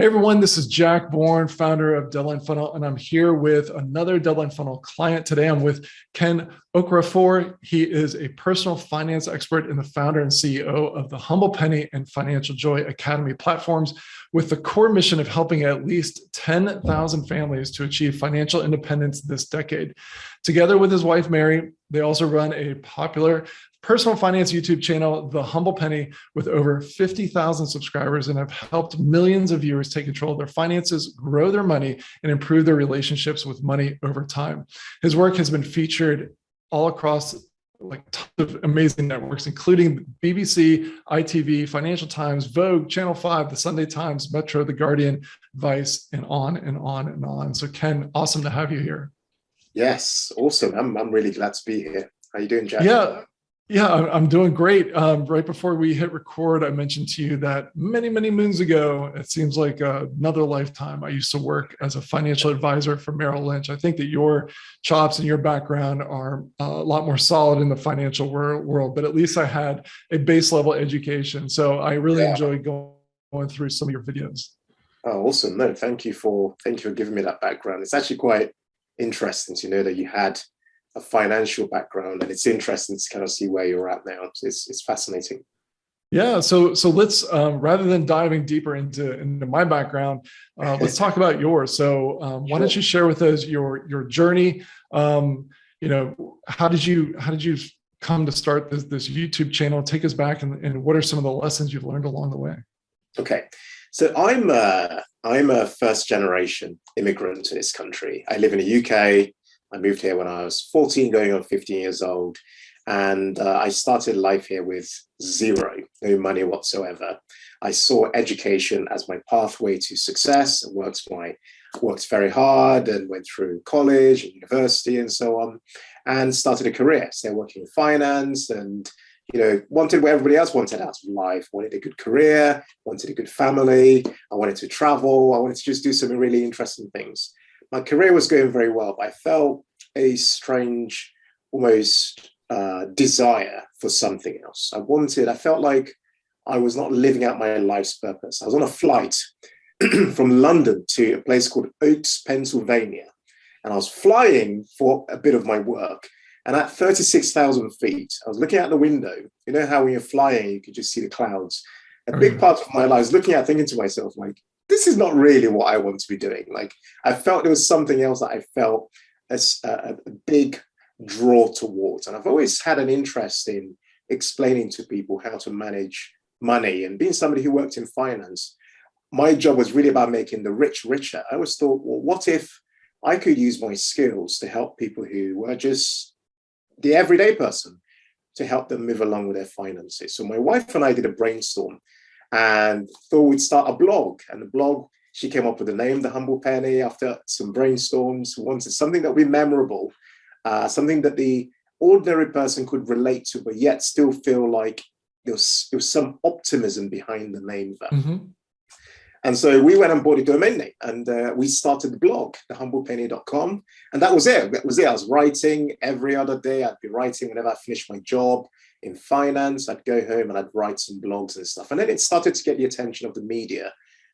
Hey everyone, this is Jack Bourne, founder of Deadline Funnel, and I'm here with another Deadline Funnel client. Today I'm with Ken Okoroafor. He is a personal finance expert and the founder and CEO of the Humble Penny and Financial Joy Academy platforms, with the core mission of helping at least 10,000 families to achieve financial independence this decade. Together with his wife, Mary, they also run a popular personal finance YouTube channel, The Humble Penny, with over 50,000 subscribers, and have helped millions of viewers take control of their finances, grow their money, and improve their relationships with money over time. His work has been featured all across tons of amazing networks, including BBC, ITV, Financial Times, Vogue, Channel 5, the Sunday Times, Metro, The Guardian, Vice, and on and on and on. So Ken, awesome to have you here. Yes, awesome. I'm really glad to be here. How you doing, Jack? Yeah, I'm doing great. Right before we hit record, I mentioned to you that many moons ago, it seems like another lifetime, I used to work as a financial advisor for Merrill Lynch. I think that your chops and your background are a lot more solid in the financial world, but at least I had a base level education. So I really enjoy going through some of your videos. Oh, awesome. No, thank you for giving me that background. It's actually quite interesting to know that you had a financial background, and it's interesting to kind of see where you're at now. So it's fascinating. Yeah, so let's rather than diving deeper into my background, let's talk about yours. So why don't you share with us your journey? How did you come to start this YouTube channel? Take us back, and what are some of the lessons you've learned along the way? Okay, so I'm a first generation immigrant to this country. I live in the UK. I moved here when I was 14, going on 15 years old. And I started life here with no money whatsoever. I saw education as my pathway to success, and worked very hard and went through college and university and so on, and started a career. So working in finance and, wanted what everybody else wanted out of life. Wanted a good career, wanted a good family. I wanted to travel. I wanted to just do some really interesting things. My career was going very well, but I felt a strange, almost desire for something else. I felt like I was not living out my life's purpose. I was on a flight from London to a place called Oaks, Pennsylvania, and I was flying for a bit of my work. And at 36,000 feet, I was looking out the window. You know how when you're flying, you can just see the clouds. A big part of my life, I was looking at, thinking to myself, like, this is not really what I want to be doing. Like, I felt there was something else that I felt as a big draw towards. And I've always had an interest in explaining to people how to manage money. And being somebody who worked in finance, my job was really about making the rich richer. I always thought, well, what if I could use my skills to help people who were just the everyday person, to help them move along with their finances? So my wife and I did a brainstorm and thought we'd start a blog. And the blog, she came up with the name, The Humble Penny, after some brainstorms. We wanted something that would be memorable, something that the ordinary person could relate to, but yet still feel like there was some optimism behind the name there. Mm-hmm. And so we went and bought a domain name, and we started the blog, thehumblepenny.com. And that was it. I was writing every other day. I'd be writing whenever I finished my job in finance. I'd go home and I'd write some blogs and stuff. And then it started to get the attention of the media,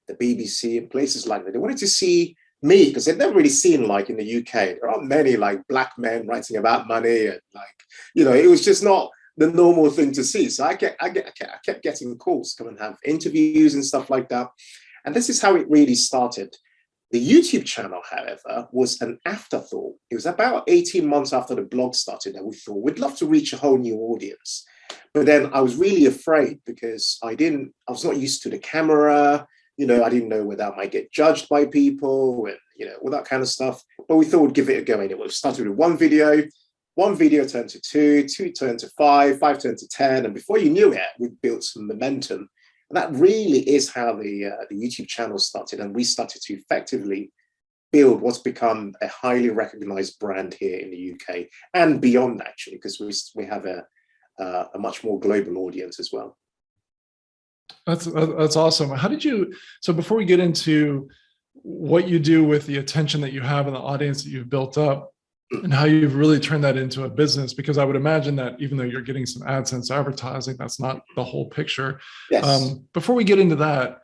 the BBC and places like that. They wanted to see me, because they'd never really seen, like, in the UK, there aren't many like black men writing about money, and it was just not the normal thing to see. So I kept getting calls to come and have interviews and stuff like that. And this is how it really started. The YouTube channel, however, was an afterthought. It was about 18 months after the blog started that we thought we'd love to reach a whole new audience. But then I was really afraid, because I was not used to the camera. I didn't know whether I might get judged by people and, all that kind of stuff. But we thought we'd give it a go anyway. We started with one video turned to two turned to five turned to 10. And before you knew it, we built some momentum. And that really is how the YouTube channel started. And we started to effectively build what's become a highly recognized brand here in the UK and beyond, actually, because we have a much more global audience as well. That's awesome. So before we get into what you do with the attention that you have and the audience that you've built up, and how you've really turned that into a business, because I would imagine that even though you're getting some AdSense advertising, that's not the whole picture. Yes. Before we get into that,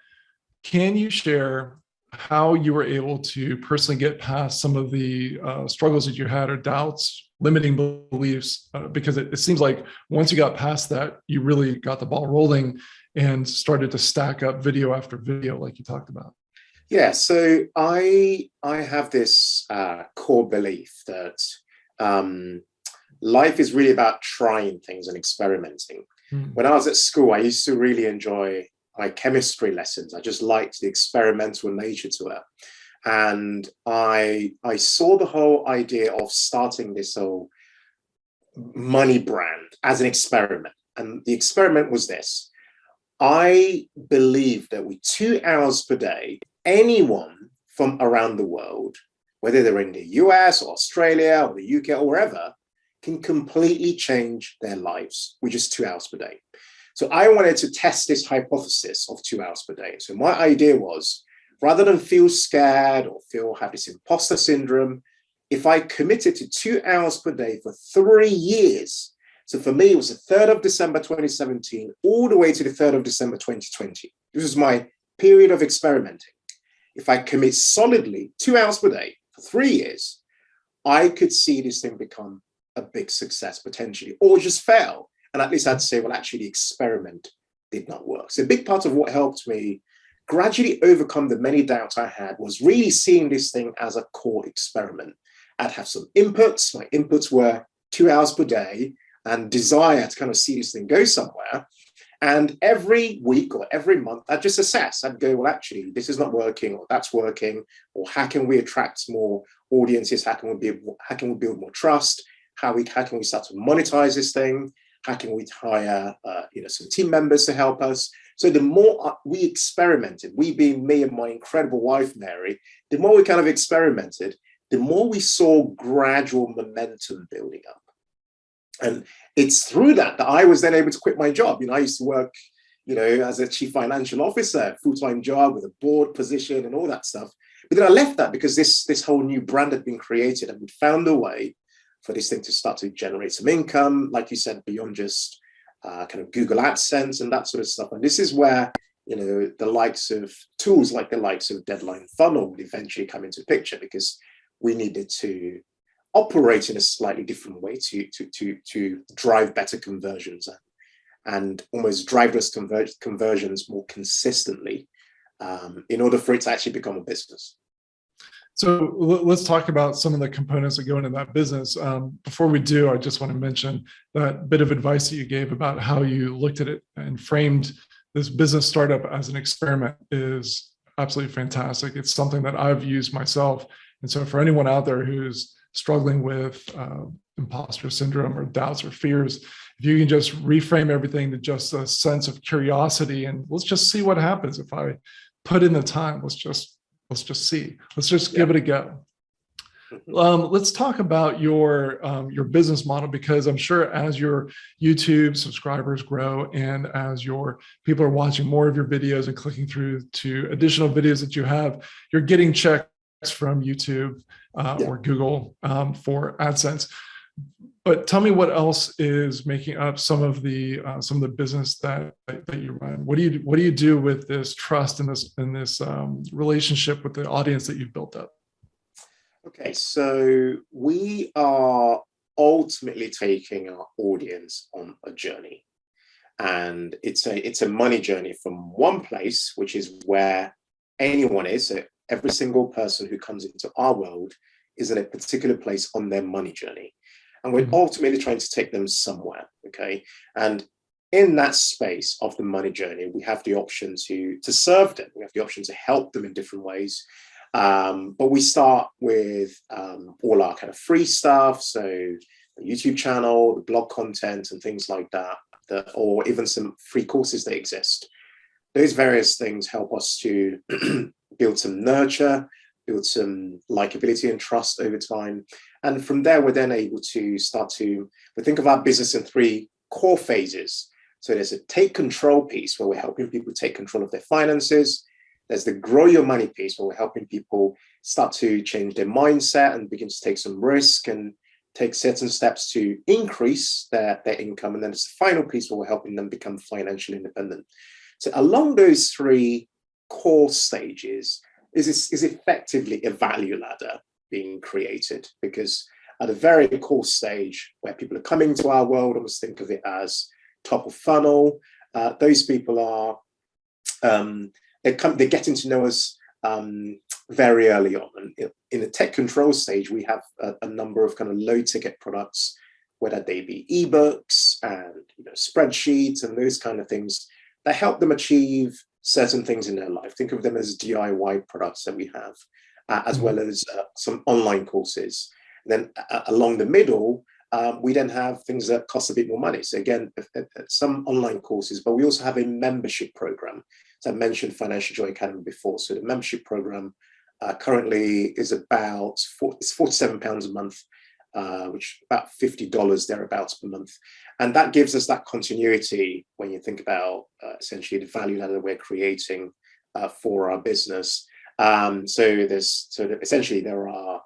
Can you share how you were able to personally get past some of the struggles that you had or doubts, limiting beliefs? Because it seems like once you got past that, you really got the ball rolling and started to stack up video after video, like you talked about. Yeah, so I have this core belief that life is really about trying things and experimenting. When I was at school, I used to really enjoy my chemistry lessons. I just liked the experimental nature to it. And I saw the whole idea of starting this whole money brand as an experiment. And the experiment was this. I believe that with 2 hours per day, anyone from around the world, whether they're in the US or Australia or the UK or wherever, can completely change their lives with just 2 hours per day. So I wanted to test this hypothesis of 2 hours per day. So my idea was, rather than feel scared or have this imposter syndrome, if I committed to 2 hours per day for 3 years, so for me, it was the 3rd of December 2017, all the way to the 3rd of December 2020. This was my period of experimenting. If I commit solidly 2 hours per day for 3 years, I could see this thing become a big success potentially, or just fail. And at least I'd say, well, actually, the experiment did not work. So a big part of what helped me gradually overcome the many doubts I had was really seeing this thing as a core experiment. I'd have some inputs. My inputs were 2 hours per day and desire to kind of see this thing go somewhere. And every week or every month, I'd just assess. I'd go, well, actually, this is not working, or that's working, or how can we attract more audiences? How can we build more trust? How can we start to monetize this thing? How can we hire some team members to help us? So the more we experimented, we being me and my incredible wife, Mary, the more we kind of experimented, the more we saw gradual momentum building up. And it's through that I was then able to quit my job. I used to work, as a chief financial officer, full-time job with a board position and all that stuff. But then I left that because this whole new brand had been created, and we'd found a way for this thing to start to generate some income, like you said, beyond just kind of Google AdSense and that sort of stuff. And this is where, the likes of tools like the likes of Deadline Funnel would eventually come into picture, because we needed to operate in a slightly different way to drive better conversions and almost drive those conversions more consistently in order for it to actually become a business. So let's talk about some of the components that go into that business. Before we do, I just want to mention that bit of advice that you gave about how you looked at it and framed this business startup as an experiment is absolutely fantastic. It's something that I've used myself. And so for anyone out there who's struggling with imposter syndrome or doubts or fears, if you can just reframe everything to just a sense of curiosity and let's just see what happens if I put in the time. Let's just see. Let's just give it a go. Let's talk about your business model, because I'm sure as your YouTube subscribers grow and as your people are watching more of your videos and clicking through to additional videos that you have, you're getting checks from YouTube or Google for AdSense. But tell me what else is making up some of the business that you run. What do you do with this trust and this relationship with the audience that you've built up? Okay, so we are ultimately taking our audience on a journey, and it's a money journey from one place, which is where anyone is. So every single person who comes into our world is in a particular place on their money journey. And we're ultimately trying to take them somewhere, okay? And in that space of the money journey, we have the option to serve them. We have the option to help them in different ways. But we start with all our kind of free stuff, so the YouTube channel, the blog content, and things like that, or even some free courses that exist. Those various things help us to build some nurture, build some likability and trust over time. And from there, we're then able to we think of our business in 3 core phases. So there's a take control piece where we're helping people take control of their finances. There's the grow your money piece where we're helping people start to change their mindset and begin to take some risk and take certain steps to increase their income. And then there's the final piece where we're helping them become financially independent. So along those 3 core stages is effectively a value ladder being created, because at a very core stage where people are coming to our world, almost think of it as top of funnel. Those people are they're getting to know us very early on. And in the tech control stage, we have a number of kind of low ticket products, whether they be ebooks and spreadsheets and those kind of things that help them achieve certain things in their life. Think of them as DIY products that we have, as well as some online courses. And then along the middle, we then have things that cost a bit more money. So again, some online courses, but we also have a membership program. So I mentioned Financial Joy Academy before. So the membership program currently is about it's £47 a month, which is about $50 thereabouts per month. And that gives us that continuity when you think about essentially the value ladder we're creating for our business. Essentially there are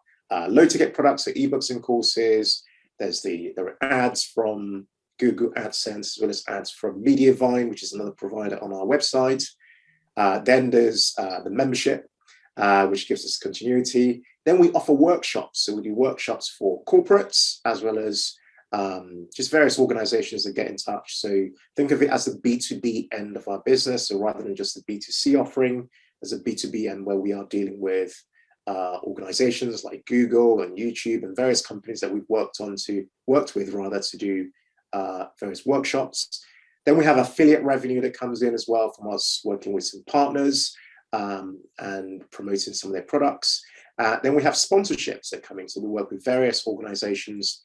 low ticket products, so ebooks and courses. There are ads from Google AdSense, as well as ads from Mediavine, which is another provider on our website. Then there's the membership, which gives us continuity. Then we offer workshops. So we do workshops for corporates, as well as just various organizations that get in touch. So think of it as the B2B end of our business. So rather than just the B2C offering, there's a B2B end where we are dealing with organizations like Google and YouTube and various companies that we've worked with to do various workshops. Then we have affiliate revenue that comes in as well from us working with some partners and promoting some of their products. Then we have sponsorships that come in. So we work with various organizations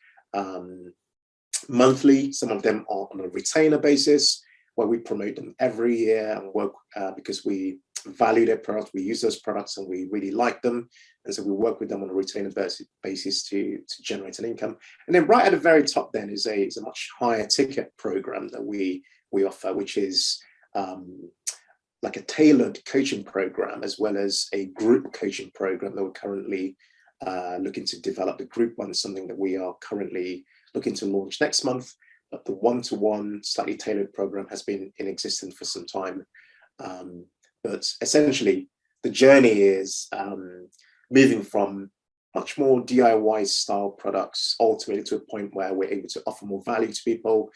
monthly. Some of them are on a retainer basis, where we promote them every year and work because we value their products, we use those products and we really like them. And so we work with them on a retainer basis to generate an income. And then right at the very top then is a much higher ticket program that we offer, which is like a tailored coaching program, as well as a group coaching program that we're currently looking to develop. The group one is something that we are currently looking to launch next month. But the one-to-one slightly tailored program has been in existence for some time. But essentially, the journey is moving from much more DIY style products ultimately to a point where we're able to offer more value to people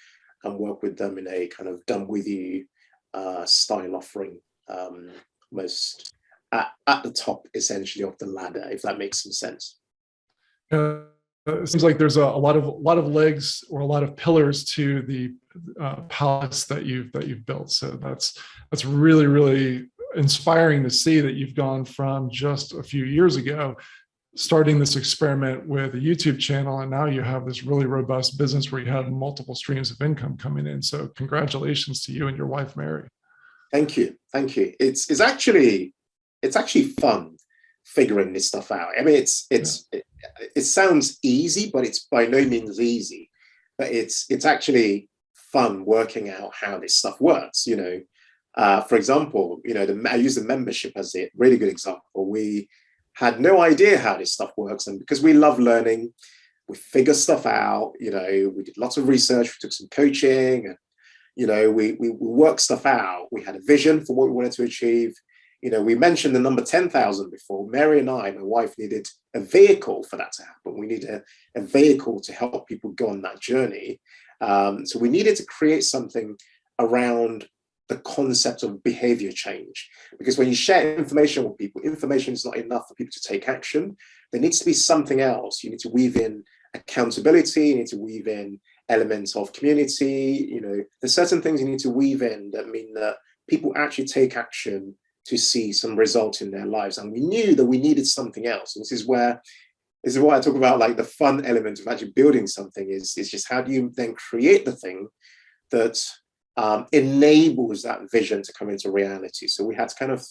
and work with them in a kind of done with you style offering, most at the top essentially of the ladder, if that makes some sense. It seems like there's a lot of legs or a lot of pillars to the palace that you've built. So that's really, really inspiring to see that you've gone from just a few years ago starting this experiment with a YouTube channel, and now you have this really robust business where you have multiple streams of income coming in. So congratulations to you and your wife, Mary. Thank you. It's actually fun figuring this stuff out. I mean, it sounds easy, but it's by no means easy. But it's actually fun working out how this stuff works. For example, I use the membership as a really good example. We had no idea how this stuff works, and because we love learning, we figure stuff out. We did lots of research, we took some coaching, and we worked stuff out. We had a vision for what we wanted to achieve. We mentioned the number 10,000 before. Mary and I, my wife, needed a vehicle for that to happen. We needed a vehicle to help people go on that journey. So we needed to create something around the concept of behavior change. Because when you share information with people, information is not enough for people to take action. There needs to be something else. You need to weave in accountability. You need to weave in elements of community. There's certain things you need to weave in that mean that people actually take action to see some result in their lives. And we knew that we needed something else. And this is why I talk about like the fun element of actually building something is just how do you then create the thing that enables that vision to come into reality. So we had to kind of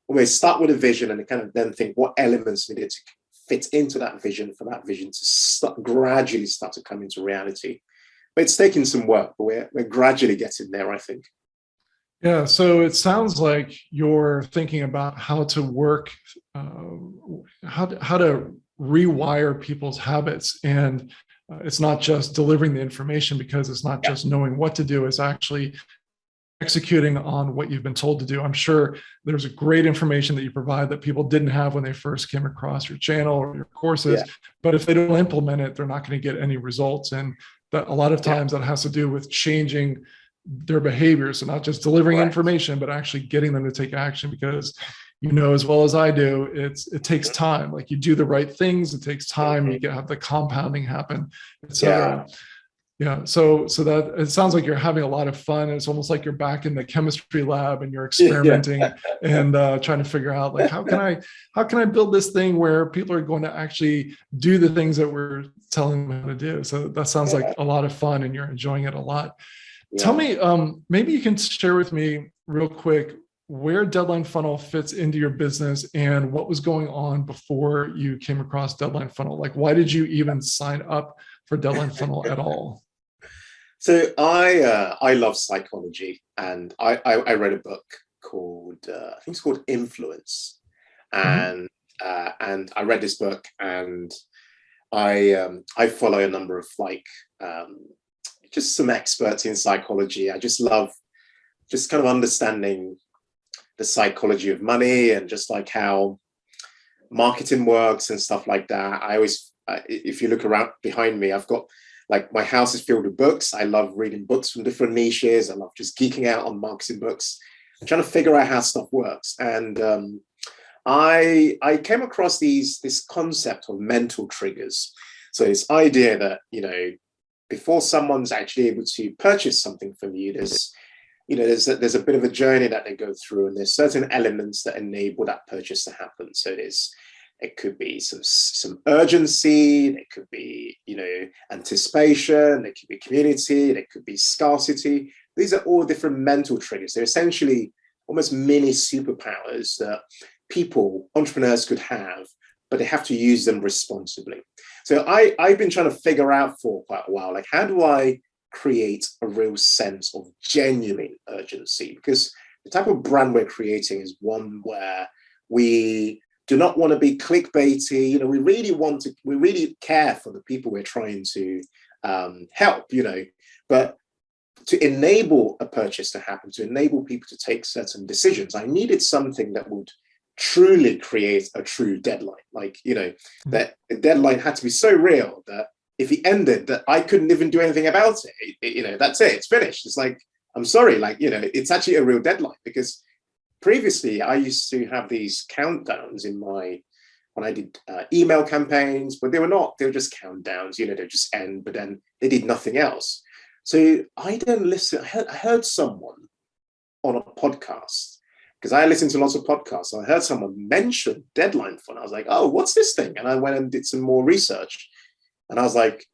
always start with a vision and kind of then think what elements needed to fit into that vision for that vision to gradually start to come into reality. But it's taken some work, but we're gradually getting there, I think. Yeah, so it sounds like you're thinking about how to work, how to rewire people's habits. And it's not just delivering the information, because it's not just knowing what to do, it's actually executing on what you've been told to do. I'm sure there's a great information that you provide that people didn't have when they first came across your channel or your courses, Yeah. but if they don't implement it, they're not going to get any results. And that a lot of times that has to do with changing their behavior. So not just delivering Correct. information, but actually getting them to take action, because you know as well as I do, it takes time. Like you do the right things, it takes time. You have the compounding happen, et cetera. Yeah. So that it sounds like you're having a lot of fun. It's almost like you're back in the chemistry lab and you're experimenting and trying to figure out like how can I build this thing where people are going to actually do the things that we're telling them to do. So that sounds like a lot of fun and you're enjoying it a lot. Tell me, maybe you can share with me real quick where Deadline Funnel fits into your business and what was going on before you came across Deadline Funnel. Like, why did you even sign up for Deadline Funnel at all? So I love psychology, and I read a book called I think it's called Influence, and I read this book, and I follow a number of just some experts in psychology. I just love just kind of understanding the psychology of money and just like how marketing works and stuff like that. I always, if you look around behind me, I've got like my house is filled with books. I love reading books from different niches. I love just geeking out on marketing books, trying to figure out how stuff works. And I came across this concept of mental triggers. So this idea that, you know, before someone's actually able to purchase something from you, there's a bit of a journey that they go through, and there's certain elements that enable that purchase to happen. So it could be some urgency, there could be, you know, anticipation, there could be community, there could be scarcity. These are all different mental triggers. They're essentially almost mini superpowers that people, entrepreneurs could have, but they have to use them responsibly. So I've been trying to figure out for quite a while, like, how do I create a real sense of genuine urgency? Because the type of brand we're creating is one where we do not want to be clickbaity. You know, we really care for the people we're trying to help, you know, but to enable a purchase to happen, to enable people to take certain decisions, I needed something that would truly create a true deadline. Like, you know, that the deadline had to be so real that if it ended, that I couldn't even do anything about it. You know, that's it, it's finished. It's like, I'm sorry, like, you know, it's actually a real deadline. Because previously I used to have these countdowns when I did email campaigns, but they were just countdowns, you know, they just end, but then they did nothing else. So I then listened, I heard someone on a podcast, because I listen to lots of podcasts. So I heard someone mention Deadline Funnel. I was like, oh, what's this thing? And I went and did some more research. And I was like,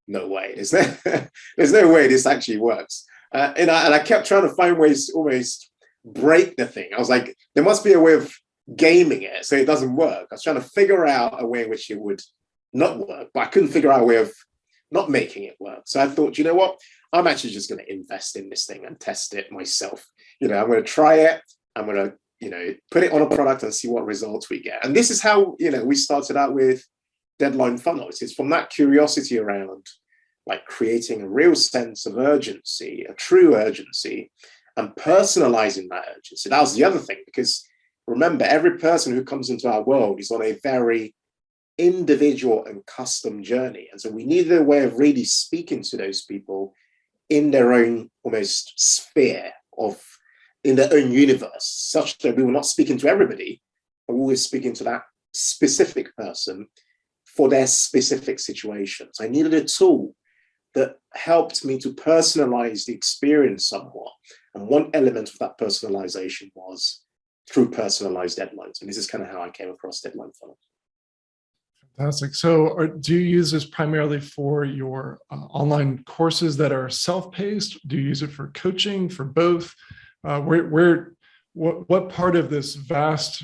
no way, there's no way this actually works. And I kept trying to find ways to almost break the thing. I was like, there must be a way of gaming it so it doesn't work. I was trying to figure out a way in which it would not work, but I couldn't figure out a way of not making it work. So I thought, you know what? I'm actually just going to invest in this thing and test it myself. You know, I'm going to try it. I'm going to, you know, put it on a product and see what results we get. And this is how, you know, we started out with Deadline Funnel. It's from that curiosity around like creating a real sense of urgency, a true urgency, and personalizing that urgency. That was the other thing, because remember, every person who comes into our world is on a very individual and custom journey. And so we needed a way of really speaking to those people in their own almost sphere in their own universe, such that we were not speaking to everybody, but we were speaking to that specific person for their specific situations. I needed a tool that helped me to personalize the experience somewhat. And one element of that personalization was through personalized deadlines. And this is kind of how I came across Deadline Funnel. Fantastic. So do you use this primarily for your online courses that are self-paced? Do you use it for coaching, for both? What part of this vast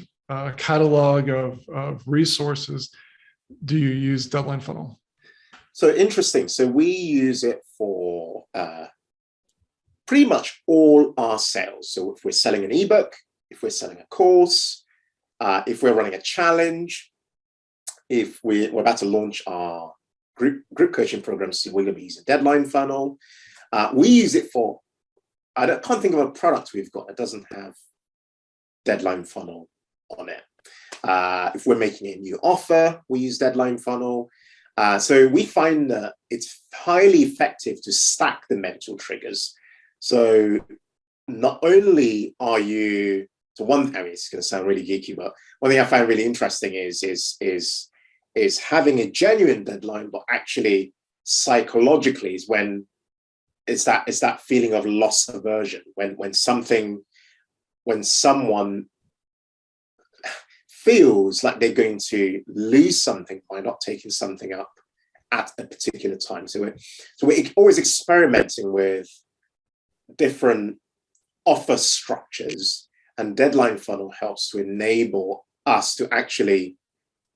catalog of resources do you use Deadline Funnel? So interesting. So we use it for pretty much all our sales. So if we're selling an ebook, if we're selling a course, if we're running a challenge, if we're about to launch our group coaching programs, we're going to be using Deadline Funnel. We use it for can't think of a product we've got that doesn't have deadline funnel on it. If we're making a new offer, we use deadline funnel. So we find that it's highly effective to stack the mental triggers. So not only are you, so one, I mean, it's going to sound really geeky, but one thing I find really interesting is having a genuine deadline, but actually psychologically is when it's that feeling of loss aversion, when someone feels like they're going to lose something by not taking something up at a particular time. So we're always experimenting with different offer structures, and deadline funnel helps to enable us to actually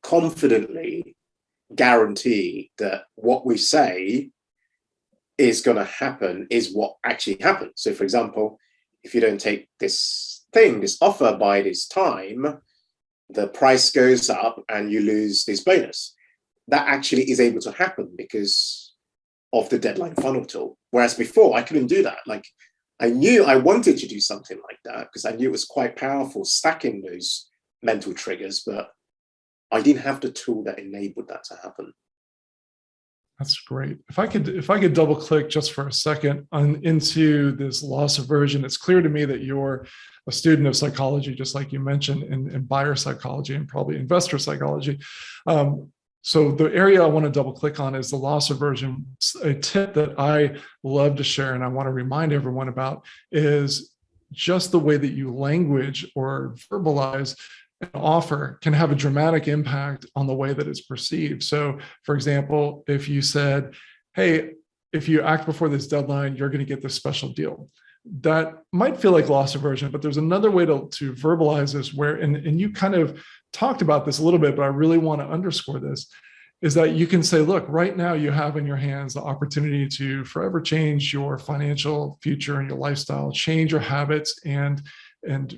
confidently guarantee that what we say is going to happen is what actually happens. So for example, if you don't take this offer by this time, the price goes up and you lose this bonus. That actually is able to happen because of the deadline funnel tool. Whereas before, I couldn't do that. Like, I knew I wanted to do something like that because I knew it was quite powerful stacking those mental triggers, but I didn't have the tool that enabled that to happen. That's great. If I could double click just for a second into this loss aversion, it's clear to me that you're a student of psychology, just like you mentioned, in buyer psychology and probably investor psychology. So the area I want to double click on is the loss aversion. A tip that I love to share and I want to remind everyone about is just the way that you language or verbalize an offer can have a dramatic impact on the way that it's perceived. So, for example, if you said, hey, if you act before this deadline, you're going to get this special deal. That might feel like loss aversion, but there's another way to verbalize this where, and you kind of talked about this a little bit, but I really want to underscore this, is that you can say, look, right now you have in your hands the opportunity to forever change your financial future and your lifestyle, change your habits, and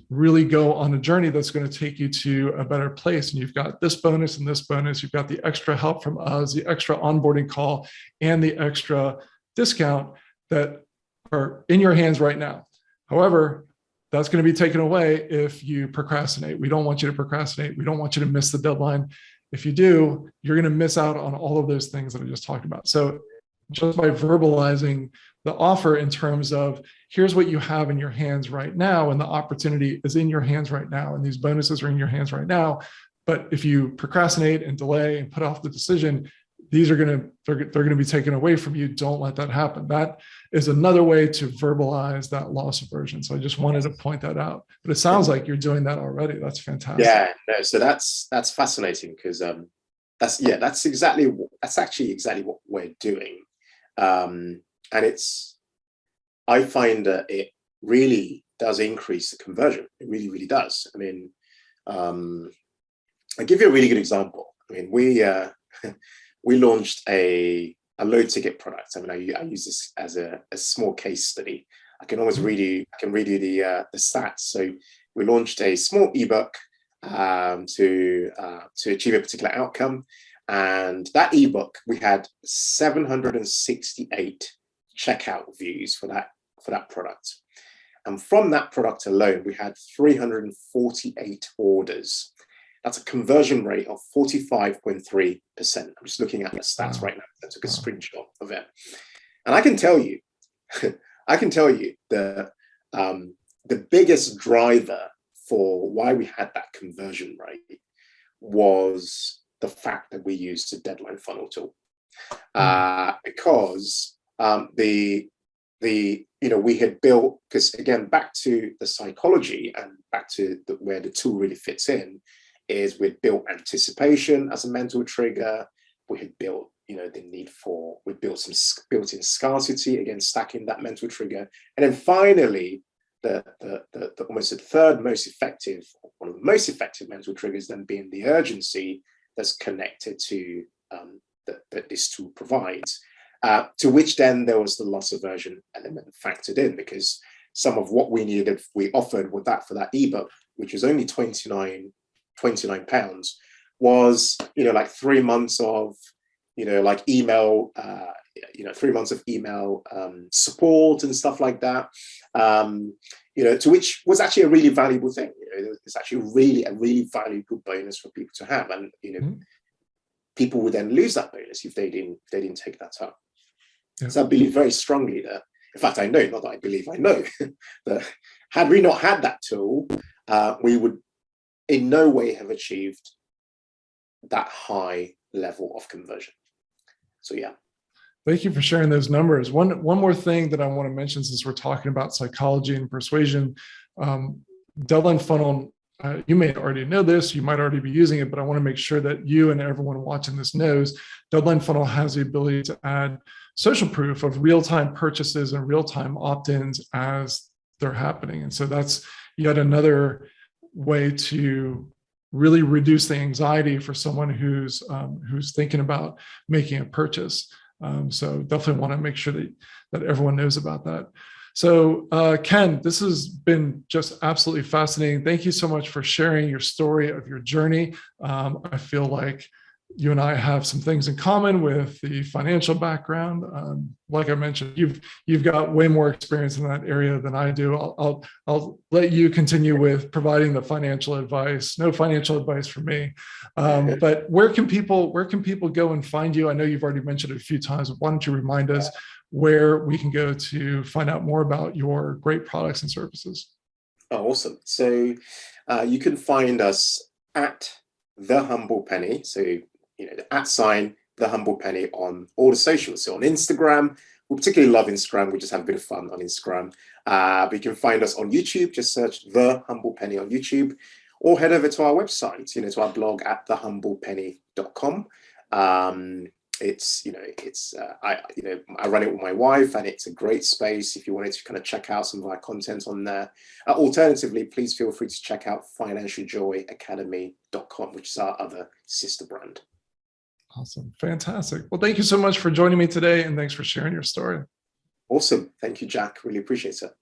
really go on a journey that's going to take you to a better place. And you've got this bonus and this bonus. You've got the extra help from us, the extra onboarding call, and the extra discount that are in your hands right now. However, that's going to be taken away if you procrastinate. We don't want you to procrastinate. We don't want you to miss the deadline. If you do, you're going to miss out on all of those things that I just talked about. So just by verbalizing the offer in terms of here's what you have in your hands right now, and the opportunity is in your hands right now, and these bonuses are in your hands right now. But if you procrastinate and delay and put off the decision, they're going to be taken away from you. Don't let that happen. That is another way to verbalize that loss aversion. So I just wanted to point that out. But it sounds like you're doing that already. That's fantastic. Yeah, no, so that's fascinating because that's actually exactly what we're doing. And I find that it really does increase the conversion. It really, really does. I mean, I'll give you a really good example. I mean, we launched a low ticket product. I mean, I use this as a small case study. I can read you the stats. So we launched a small ebook to achieve a particular outcome. And that ebook, we had 768 checkout views for that product. And from that product alone, we had 348 orders. That's a conversion rate of 45.3%. I'm just looking at the stats right now. I took a screenshot of it. And I can tell you that the biggest driver for why we had that conversion rate was the fact that we used a deadline funnel tool. Because we had built, because again, back to the psychology and back to where the tool really fits in, is we'd built anticipation as a mental trigger. We had built, we built some built-in scarcity, again, stacking that mental trigger. And then finally, the almost the third most effective, one of the most effective mental triggers then being the urgency that's connected to that this tool provides, to which then there was the loss aversion element factored in, because some of what we offered with that for that ebook, which was only £29, was, like 3 months of, like email 3 months of email support and stuff like that. To which was actually a really valuable thing. It's actually a really valuable bonus for people to have, and people would then lose that bonus if they didn't take that up. Yeah. So I believe very strongly that, in fact, I know, not that I believe, I know that had we not had that tool, we would in no way have achieved that high level of conversion. So yeah. Thank you for sharing those numbers. One more thing that I want to mention, since we're talking about psychology and persuasion, Deadline Funnel, you may already know this, you might already be using it, but I want to make sure that you and everyone watching this knows Deadline Funnel has the ability to add social proof of real-time purchases and real-time opt-ins as they're happening. And so that's yet another way to really reduce the anxiety for someone who's thinking about making a purchase. So definitely want to make sure that everyone knows about that. So Ken, this has been just absolutely fascinating. Thank you so much for sharing your story of your journey. I feel like you and I have some things in common with the financial background. Like I mentioned, you've got way more experience in that area than I do. I'll let you continue with providing the financial advice. No financial advice for me. But where can people go and find you? I know you've already mentioned it a few times, but why don't you remind us where we can go to find out more about your great products and services? Oh, awesome. So you can find us at The Humble Penny. So the @ The Humble Penny on all the socials. So on Instagram, we particularly love Instagram. We just have a bit of fun on Instagram. But you can find us on YouTube. Just search The Humble Penny on YouTube, or head over to our website, to our blog at thehumblepenny.com. I run it with my wife, and it's a great space if you wanted to kind of check out some of our content on there. Alternatively, please feel free to check out financialjoyacademy.com, which is our other sister brand. Awesome. Fantastic. Well, thank you so much for joining me today, and thanks for sharing your story. Awesome. Thank you, Jack. Really appreciate it.